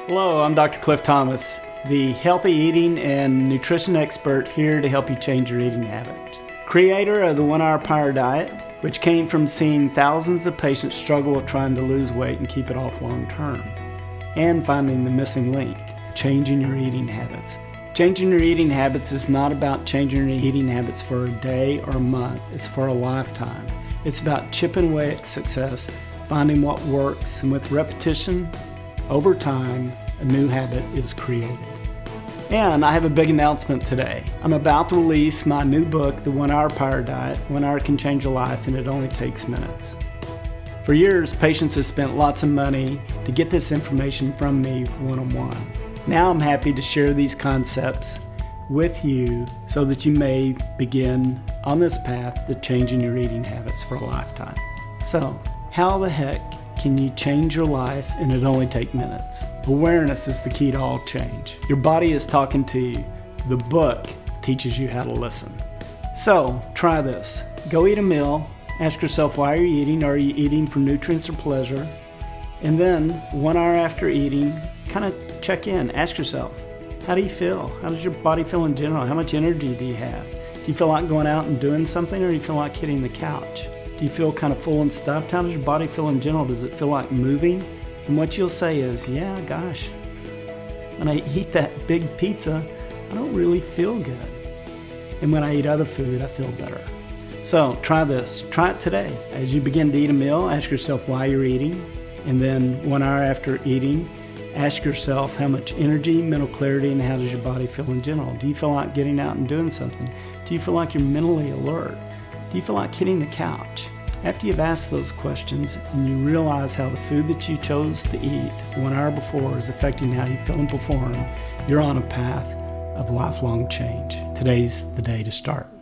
Hello, I'm Dr. Cliff Thomas, the healthy eating and nutrition expert here to help you change your eating habits. Creator of the 1 Hour Power Diet, which came from seeing thousands of patients struggle with trying to lose weight and keep it off long term. And finding the missing link, changing your eating habits. Changing your eating habits is not about changing your eating habits for a day or a month, it's for a lifetime. It's about chipping away at success, finding what works, and with repetition, over time, a new habit is created. And I have a big announcement today. I'm about to release my new book, The 1 Hour Power Diet. 1 hour can change your life and it only takes minutes. For years, patients have spent lots of money to get this information from me one-on-one. Now I'm happy to share these concepts with you so that you may begin on this path to changing your eating habits for a lifetime. So, how the heck can you change your life and it only take minutes? Awareness is the key to all change. Your body is talking to you. The book teaches you how to listen. So try this. Go eat a meal. Ask yourself, why are you eating? Are you eating for nutrients or pleasure? And then 1 hour after eating, kind of check in. Ask yourself, how do you feel? How does your body feel in general? How much energy do you have? Do you feel like going out and doing something, or do you feel like hitting the couch? Do you feel kind of full and stuffed? How does your body feel in general? Does it feel like moving? And what you'll say is, yeah, gosh, when I eat that big pizza, I don't really feel good. And when I eat other food, I feel better. So try this. Try it today. As you begin to eat a meal, ask yourself why you're eating. And then 1 hour after eating, ask yourself how much energy, mental clarity, and how does your body feel in general? Do you feel like getting out and doing something? Do you feel like you're mentally alert? Do you feel like hitting the couch? After you've asked those questions and you realize how the food that you chose to eat 1 hour before is affecting how you feel and perform, you're on a path of lifelong change. Today's the day to start.